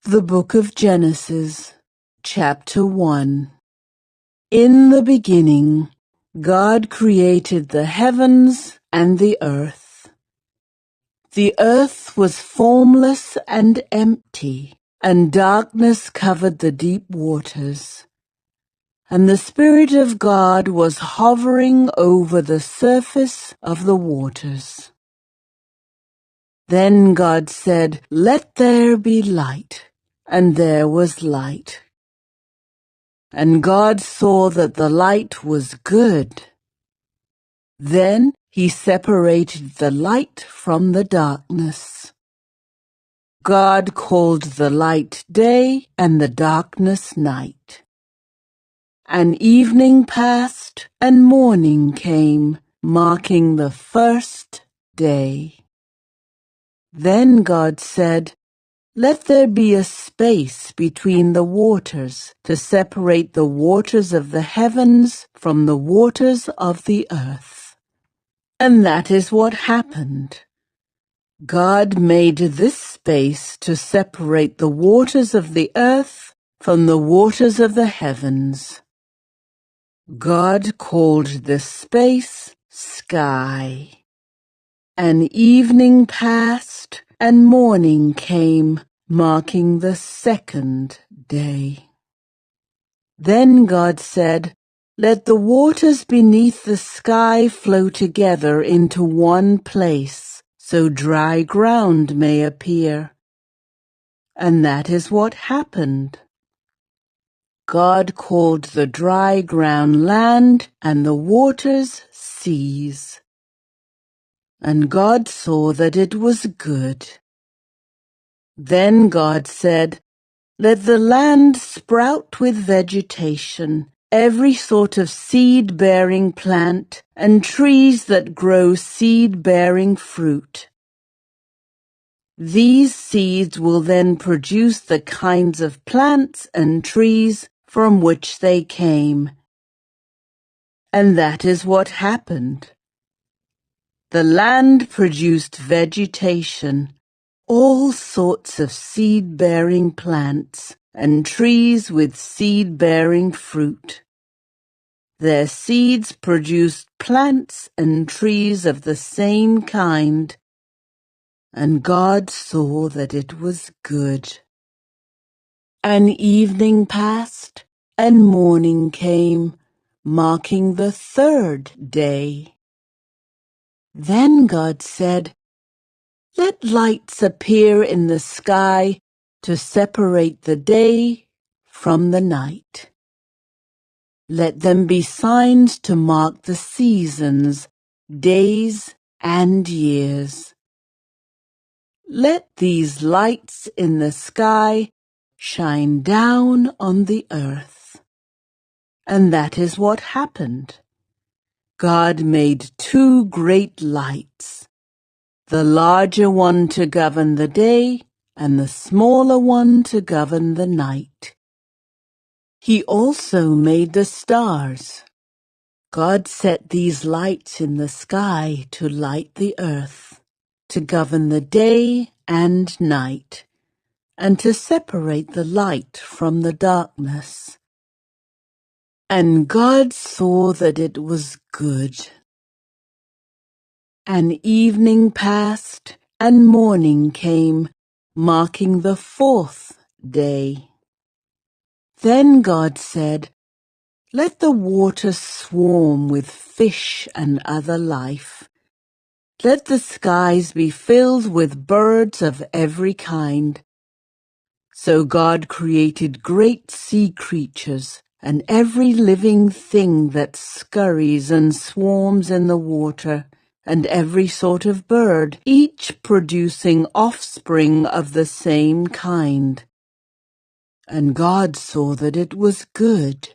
The Book of Genesis, Chapter 1. In the beginning, God created the heavens and the earth. The earth was formless and empty, and darkness covered the deep waters. And the Spirit of God was hovering over the surface of the waters. Then God said, "Let there be light." And there was light. And God saw that the light was good. Then he separated the light from the darkness. God called the light day and the darkness night. And evening passed and morning came, marking the first day. Then God said, "Let there be a space between the waters to separate the waters of the heavens from the waters of the earth." And that is what happened. God made this space to separate the waters of the earth from the waters of the heavens. God called this space sky. And evening passed and morning came, marking the second day. Then God said, "Let the waters beneath the sky flow together into one place, so dry ground may appear." And that is what happened. God called the dry ground land and the waters seas. And God saw that it was good. Then God said, "Let the land sprout with vegetation, every sort of seed-bearing plant, and trees that grow seed-bearing fruit. These seeds will then produce the kinds of plants and trees from which they came." And that is what happened. The land produced vegetation, all sorts of seed-bearing plants, and trees with seed-bearing fruit. Their seeds produced plants and trees of the same kind, and God saw that it was good. And evening passed, and morning came, marking the third day. Then God said, "Let lights appear in the sky to separate the day from the night. Let them be signs to mark the seasons, days, and years. Let these lights in the sky shine down on the earth." And that is what happened. God made two great lights, the larger one to govern the day, and the smaller one to govern the night. He also made the stars. God set these lights in the sky to light the earth, to govern the day and night, and to separate the light from the darkness. And God saw that it was good. And evening passed, and morning came, marking the fourth day. Then God said, "Let the water swarm with fish and other life. Let the skies be filled with birds of every kind." So God created great sea creatures and every living thing that scurries and swarms in the water, and every sort of bird, each producing offspring of the same kind. And God saw that it was good.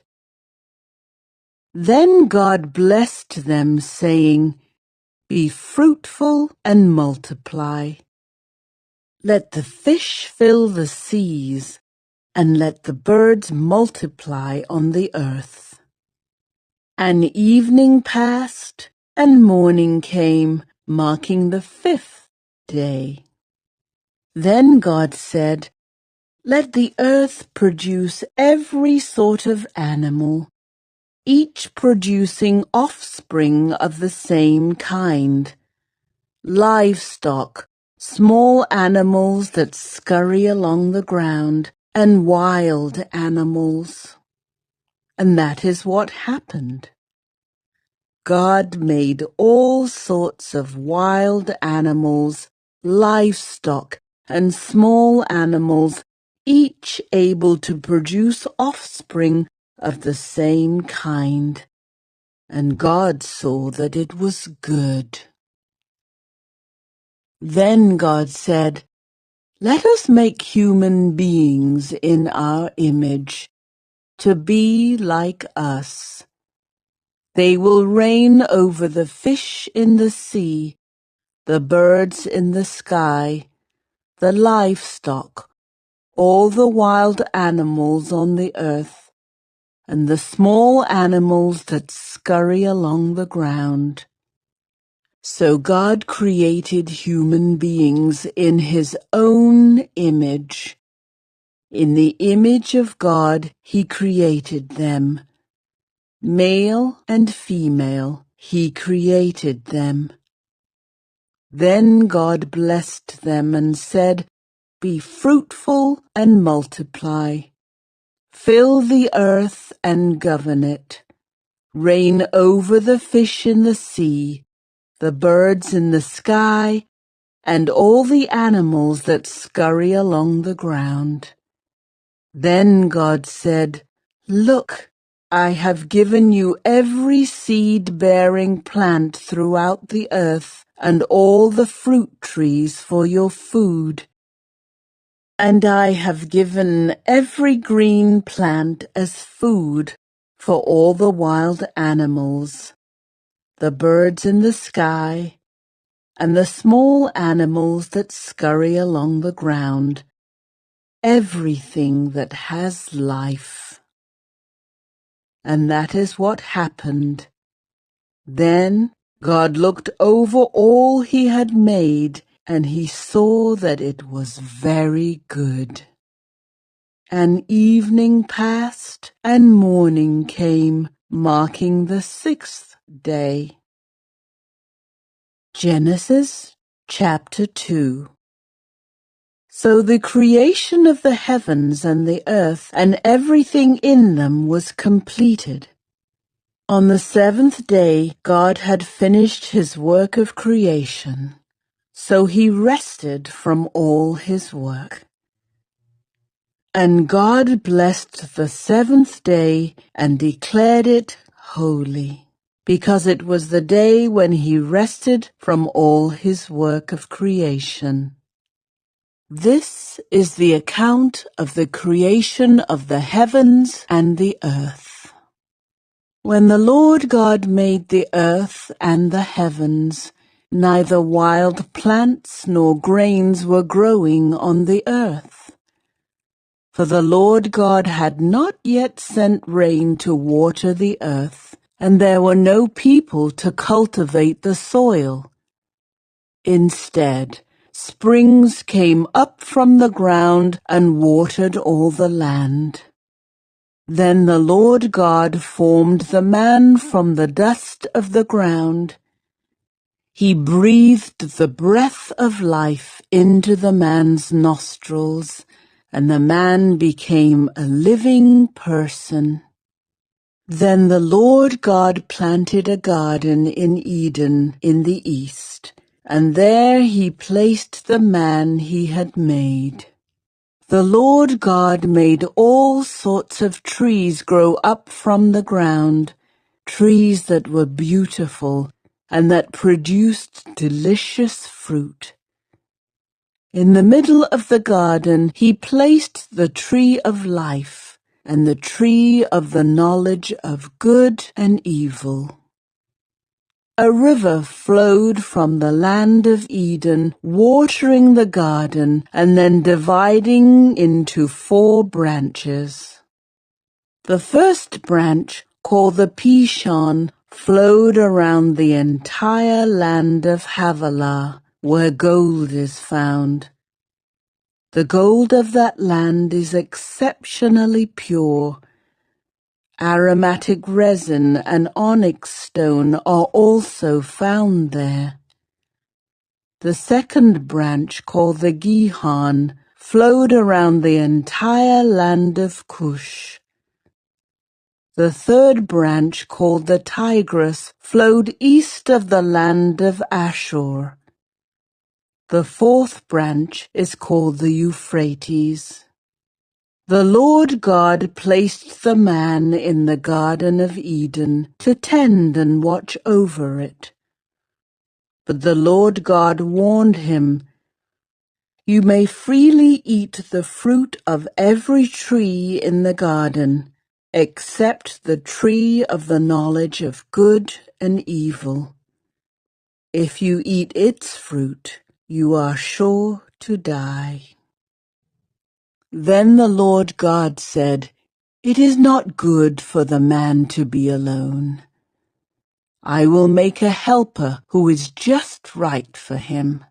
Then God blessed them, saying, "Be fruitful and multiply. Let the fish fill the seas, and let the birds multiply on the earth." And evening passed, and morning came, marking the fifth day. Then God said, Let the earth produce every sort of animal, each producing offspring of the same kind, livestock, small animals that scurry along the ground, and wild animals. And that is what happened. God made all sorts of wild animals, livestock, and small animals, each able to produce offspring of the same kind. And God saw that it was good. Then God said, "Let us make human beings in our image, to be like us. They will reign over the fish in the sea, the birds in the sky, the livestock, all the wild animals on the earth, and the small animals that scurry along the ground." So God created human beings in His own image. In the image of God He created them. Male and female He created them. Then God blessed them and said, "Be fruitful and multiply. Fill the earth and govern it. Reign over the fish in the sea, the birds in the sky, and all the animals that scurry along the ground." Then God said, "Look, I have given you every seed-bearing plant throughout the earth and all the fruit trees for your food. And I have given every green plant as food for all the wild animals, the birds in the sky, and the small animals that scurry along the ground, everything that has life." And that is what happened. Then God looked over all He had made, and He saw that it was very good. And evening passed, and morning came, marking the 6th day. Genesis chapter 2. So the creation of the heavens and the earth and everything in them was completed. On the 7th day, God had finished His work of creation, so He rested from all His work. And God blessed the 7th day and declared it holy, because it was the day when He rested from all His work of creation. This is the account of the creation of the heavens and the earth. When the Lord God made the earth and the heavens, neither wild plants nor grains were growing on the earth. For the Lord God had not yet sent rain to water the earth, and there were no people to cultivate the soil. Instead, springs came up from the ground and watered all the land. Then the Lord God formed the man from the dust of the ground. He breathed the breath of life into the man's nostrils, and the man became a living person. Then the Lord God planted a garden in Eden in the east, and there He placed the man He had made. The Lord God made all sorts of trees grow up from the ground, trees that were beautiful and that produced delicious fruit. In the middle of the garden He placed the tree of life and the tree of the knowledge of good and evil. A river flowed from the land of Eden, watering the garden and then dividing into 4 branches. The first branch, called the Pishon, flowed around the entire land of Havilah, where gold is found. The gold of that land is exceptionally pure. Aromatic resin and onyx stone are also found there. The second branch, called the Gihon, flowed around the entire land of Cush. The third branch, called the Tigris, flowed east of the land of Ashur. The fourth branch is called the Euphrates. The Lord God placed the man in the Garden of Eden to tend and watch over it. But the Lord God warned him, "You may freely eat the fruit of every tree in the garden, except the tree of the knowledge of good and evil. If you eat its fruit, you are sure to die." Then the Lord God said, "It is not good for the man to be alone. I will make a helper who is just right for him."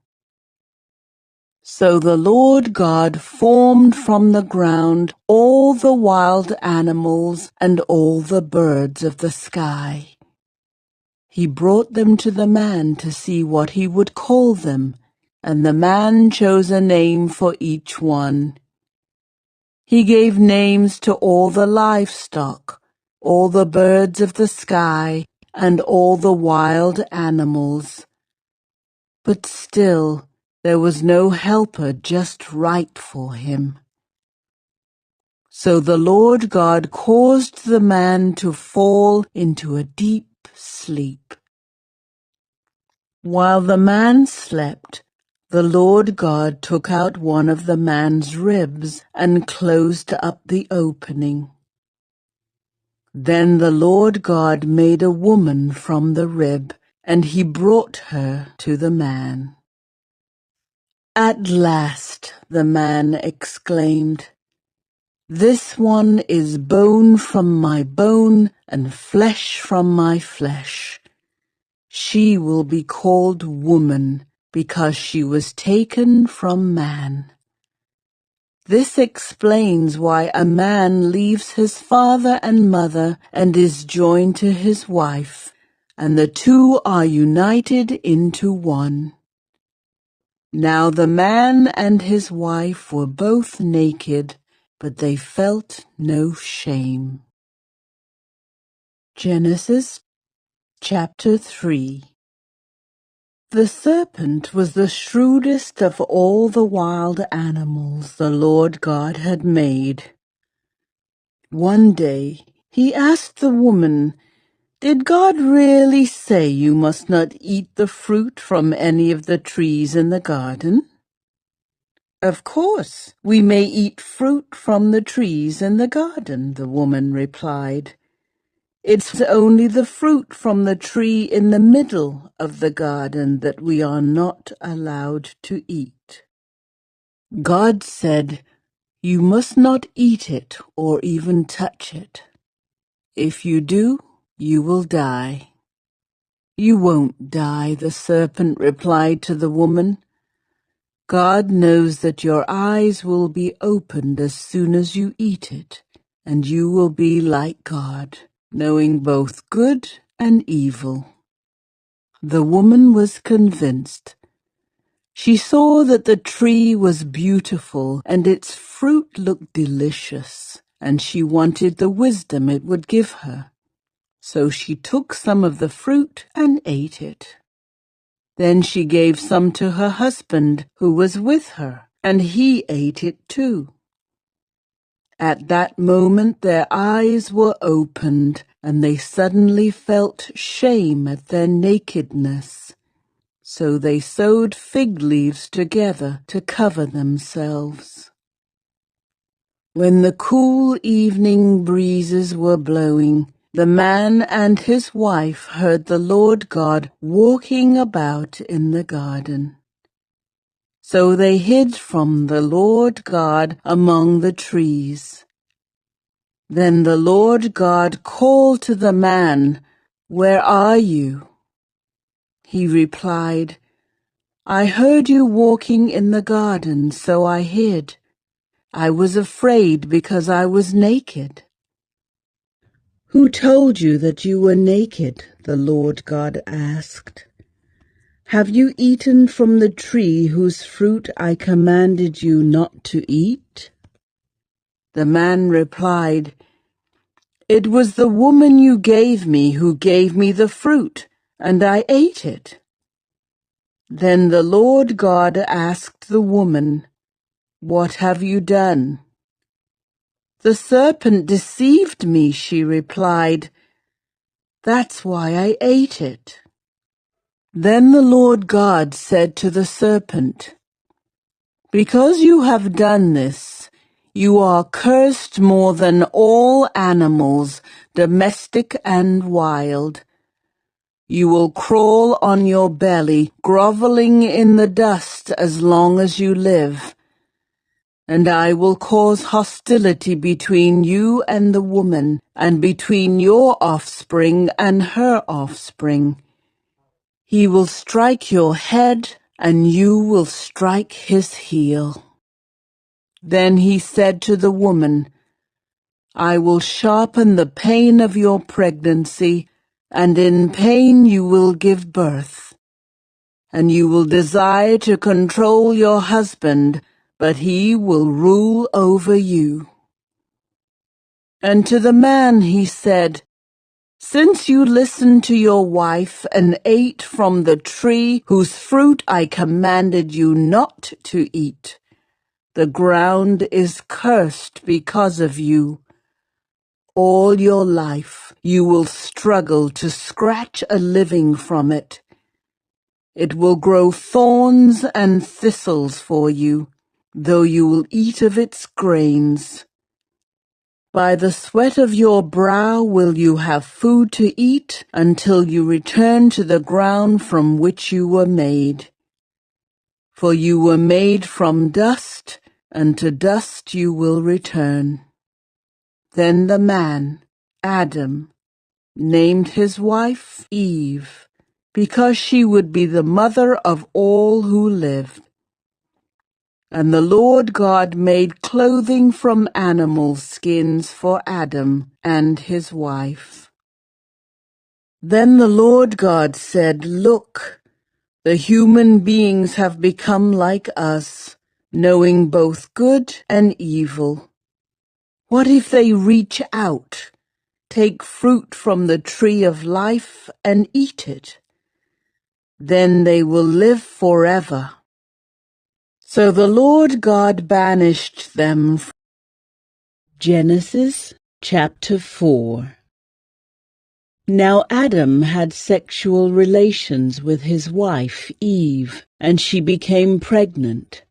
So the Lord God formed from the ground all the wild animals and all the birds of the sky. He brought them to the man to see what he would call them, and the man chose a name for each one. He gave names to all the livestock, all the birds of the sky, and all the wild animals. But still, there was no helper just right for him. So the Lord God caused the man to fall into a deep sleep. While the man slept, the Lord God took out one of the man's ribs and closed up the opening. Then the Lord God made a woman from the rib, and he brought her to the man. "At last," the man exclaimed, "this one is bone from my bone and flesh from my flesh. She will be called woman, because she was taken from man." This explains why a man leaves his father and mother and is joined to his wife, and the two are united into one. Now the man and his wife were both naked, but they felt no shame. Genesis chapter 3. The serpent was the shrewdest of all the wild animals the Lord God had made. One day he asked the woman, "Did God really say you must not eat the fruit from any of the trees in the garden?" "Of course, we may eat fruit from the trees in the garden," the woman replied. "It's only the fruit from the tree in the middle of the garden that we are not allowed to eat. God said, 'You must not eat it or even touch it. If you do, you will die.'" "You won't die," the serpent replied to the woman. "God knows that your eyes will be opened as soon as you eat it, and you will be like God, knowing both good and evil." The woman was convinced. She saw that the tree was beautiful and its fruit looked delicious, and she wanted the wisdom it would give her. So she took some of the fruit and ate it. Then she gave some to her husband, who was with her, and he ate it too. At that moment their eyes were opened, and they suddenly felt shame at their nakedness. So they sewed fig leaves together to cover themselves. When the cool evening breezes were blowing, the man and his wife heard the Lord God walking about in the garden. So they hid from the Lord God among the trees. Then the Lord God called to the man, "Where are you?" He replied, I heard you walking in the garden, so I hid. I was afraid because I was naked." "Who told you that you were naked?" the Lord God asked. "Have you eaten from the tree whose fruit I commanded you not to eat?" The man replied, "It was the woman you gave me who gave me the fruit, and I ate it." Then the Lord God asked the woman, "What have you done?" "The serpent deceived me," she replied. "That's why I ate it." Then the Lord God said to the serpent, "Because you have done this, you are cursed more than all animals, domestic and wild. You will crawl on your belly, groveling in the dust as long as you live. And I will cause hostility between you and the woman, and between your offspring and her offspring. He will strike your head, and you will strike his heel." Then he said to the woman, "I will sharpen the pain of your pregnancy, and in pain you will give birth. And you will desire to control your husband, but he will rule over you." And to the man he said, "Since you listened to your wife and ate from the tree whose fruit I commanded you not to eat, the ground is cursed because of you. All your life you will struggle to scratch a living from it. It will grow thorns and thistles for you, though you will eat of its grains. By the sweat of your brow will you have food to eat until you return to the ground from which you were made. For you were made from dust, and to dust you will return." Then the man, Adam, named his wife Eve, because she would be the mother of all who lived. And the Lord God made clothing from animal skins for Adam and his wife. Then the Lord God said, "Look, the human beings have become like us, knowing both good and evil. What if they reach out, take fruit from the tree of life and eat it? Then they will live forever." So the Lord God banished them. Genesis chapter 4. Now Adam had sexual relations with his wife Eve, and she became pregnant.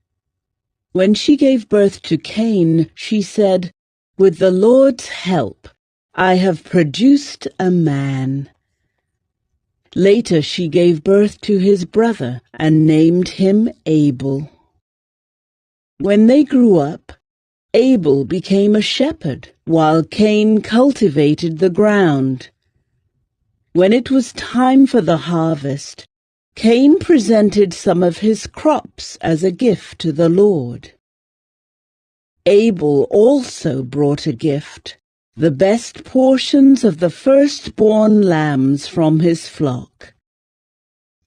When she gave birth to Cain, she said, "With the Lord's help, I have produced a man." Later she gave birth to his brother and named him Abel. When they grew up, Abel became a shepherd, while Cain cultivated the ground. When it was time for the harvest, Cain presented some of his crops as a gift to the Lord. Abel also brought a gift, the best portions of the firstborn lambs from his flock.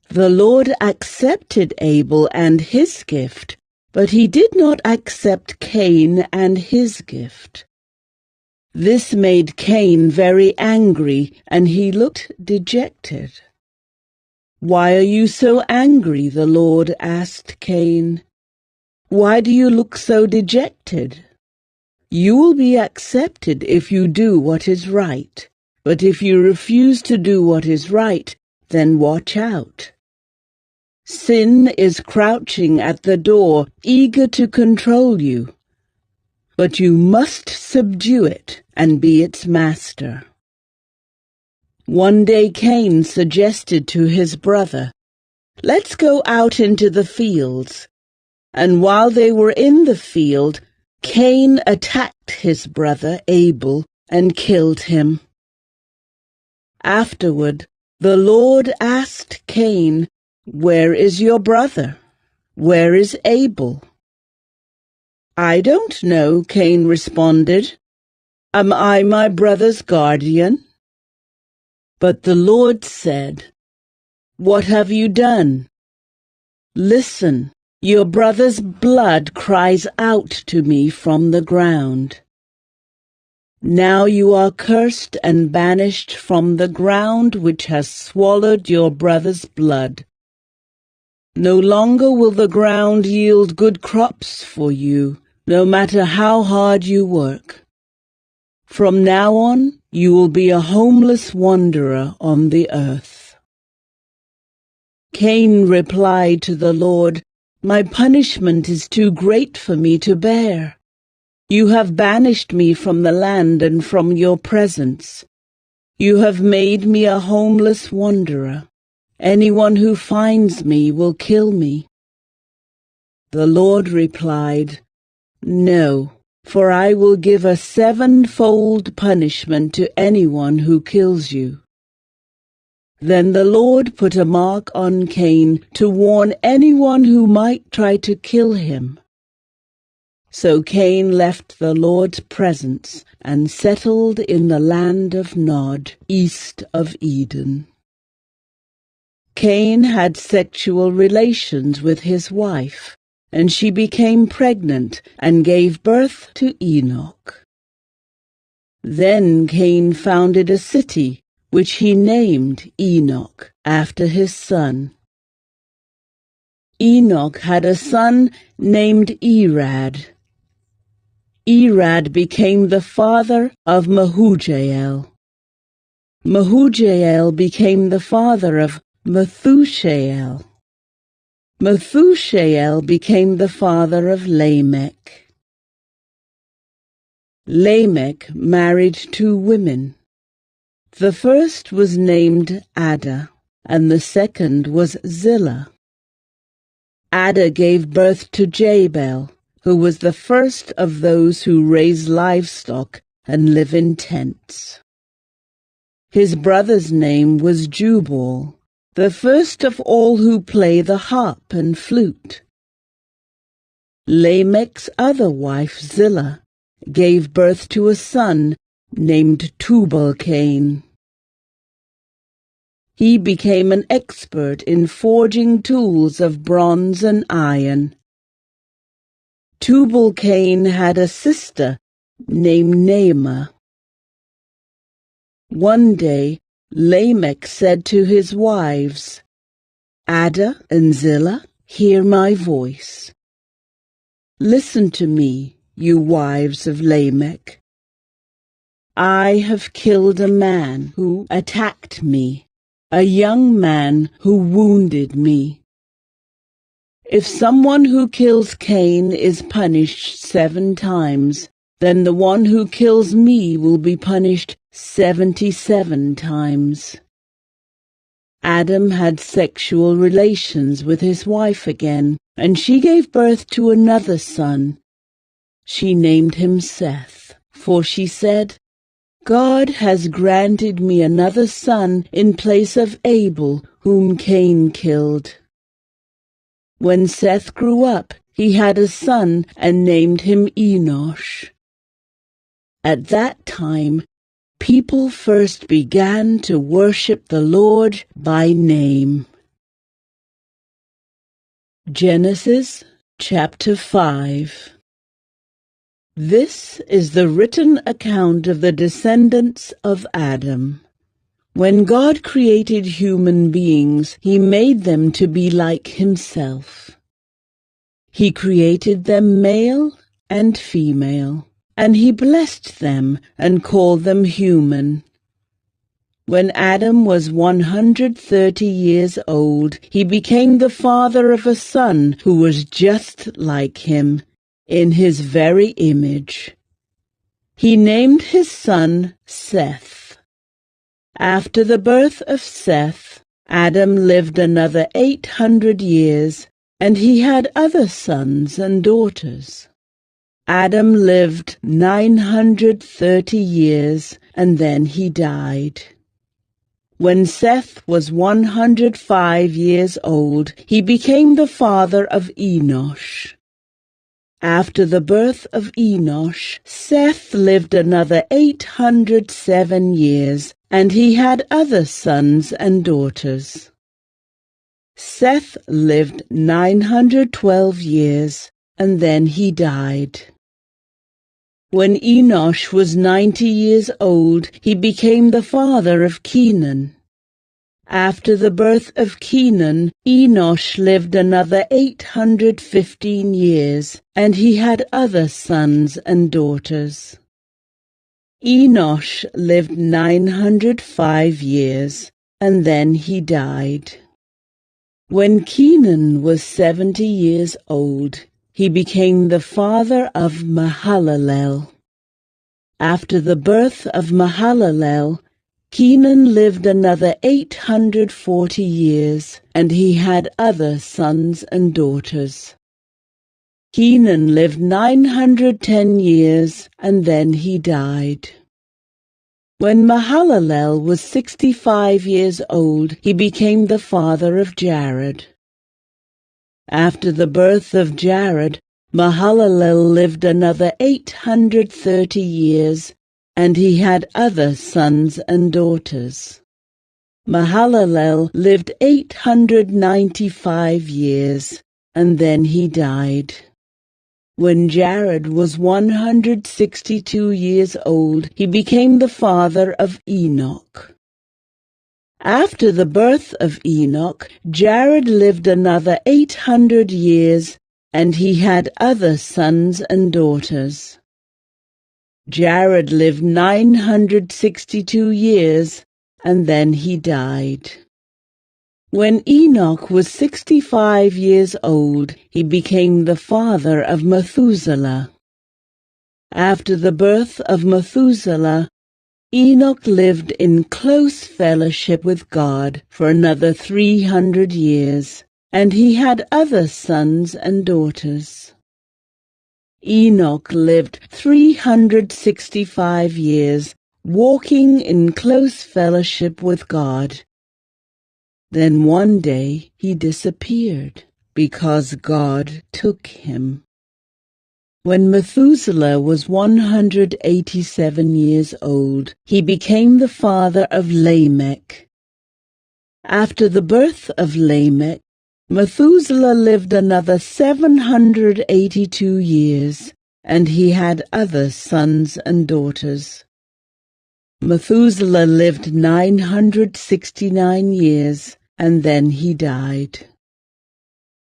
The Lord accepted Abel and his gift, but he did not accept Cain and his gift. This made Cain very angry, and he looked dejected. "Why are you so angry?" the Lord asked Cain. "Why do you look so dejected? You will be accepted if you do what is right, but if you refuse to do what is right, then watch out. Sin is crouching at the door, eager to control you, but you must subdue it and be its master." One day Cain suggested to his brother, "Let's go out into the fields." And while they were in the field, Cain attacked his brother Abel and killed him. Afterward, the Lord asked Cain, "Where is your brother? Where is Abel?" "I don't know," Cain responded. "Am I my brother's guardian?" But the Lord said, "What have you done? Listen, your brother's blood cries out to me from the ground. Now you are cursed and banished from the ground which has swallowed your brother's blood. No longer will the ground yield good crops for you, no matter how hard you work. From now on, you will be a homeless wanderer on the earth." Cain replied to the Lord, "My punishment is too great for me to bear. You have banished me from the land and from your presence. You have made me a homeless wanderer. Anyone who finds me will kill me." The Lord replied, "No, for I will give a sevenfold punishment to anyone who kills you." Then the Lord put a mark on Cain to warn anyone who might try to kill him. So Cain left the Lord's presence and settled in the land of Nod, east of Eden. Cain had sexual relations with his wife, and she became pregnant and gave birth to Enoch. Then Cain founded a city, which he named Enoch, after his son. Enoch had a son named Irad. Irad became the father of Mehujael. Mehujael became the father of Methushael. Methushael became the father of Lamech. Lamech married 2 women. The first was named Ada, and the second was Zillah. Ada gave birth to Jabal, who was the first of those who raise livestock and live in tents. His brother's name was Jubal, the first of all who play the harp and flute. Lamech's other wife, Zillah, gave birth to a son named Tubal-Cain. He became an expert in forging tools of bronze and iron. Tubal-Cain had a sister named Naamah. One day, Lamech said to his wives, "Ada and Zillah, hear my voice. Listen to me, you wives of Lamech. I have killed a man who attacked me, a young man who wounded me. If someone who kills Cain is punished 7 times, then the one who kills me will be punished 77 times." Adam had sexual relations with his wife again, and she gave birth to another son. She named him Seth, for she said, "God has granted me another son in place of Abel, whom Cain killed." When Seth grew up, he had a son and named him Enosh. At that time, people first began to worship the Lord by name. Genesis chapter 5. This is the written account of the descendants of Adam. When God created human beings, he made them to be like himself. He created them male and female, and he blessed them and called them human. When Adam was 130 years old, he became the father of a son who was just like him, in his very image. He named his son Seth. After the birth of Seth, Adam lived another 800 years, and he had other sons and daughters. Adam lived 930 years, and then he died. When Seth was 105 years old, he became the father of Enosh. After the birth of Enosh, Seth lived another 807 years, and he had other sons and daughters. Seth lived 912 years, and then he died. When Enosh was 90 years old, he became the father of Kenan. After the birth of Kenan, Enosh lived another 815 years, and he had other sons and daughters. Enosh lived 905 years, and then he died. When Kenan was 70 years old, he became the father of Mahalalel. After the birth of Mahalalel, Kenan lived another 840 years, and he had other sons and daughters. Kenan lived 910 years, and then he died. When Mahalalel was 65 years old, he became the father of Jared. After the birth of Jared, Mahalalel lived another 830 years, and he had other sons and daughters. Mahalalel lived 895 years, and then he died. When Jared was 162 years old, he became the father of Enoch. After the birth of Enoch, Jared lived another 800 years, and he had other sons and daughters. Jared lived 962 years, and then he died. When Enoch was 65 years old, he became the father of Methuselah. After the birth of Methuselah, Enoch lived in close fellowship with God for another 300 years, and he had other sons and daughters. Enoch lived 365 years, walking in close fellowship with God. Then one day he disappeared, because God took him. When Methuselah was 187 years old, he became the father of Lamech. After the birth of Lamech, Methuselah lived another 782 years, and he had other sons and daughters. Methuselah lived 969 years, and then he died.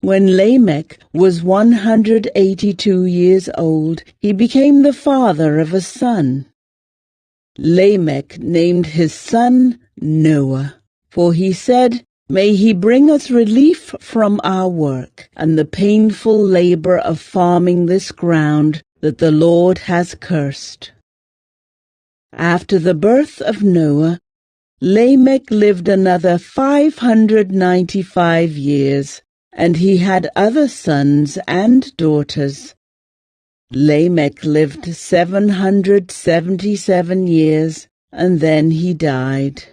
When Lamech was 182 years old, he became the father of a son. Lamech named his son Noah, for he said, "May he bring us relief from our work and the painful labor of farming this ground that the Lord has cursed." After the birth of Noah, Lamech lived another 595 years, and he had other sons and daughters. Lamech lived 777 years, and then he died.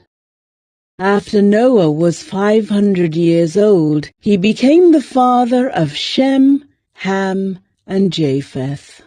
After Noah was 500 years old, he became the father of Shem, Ham, and Japheth.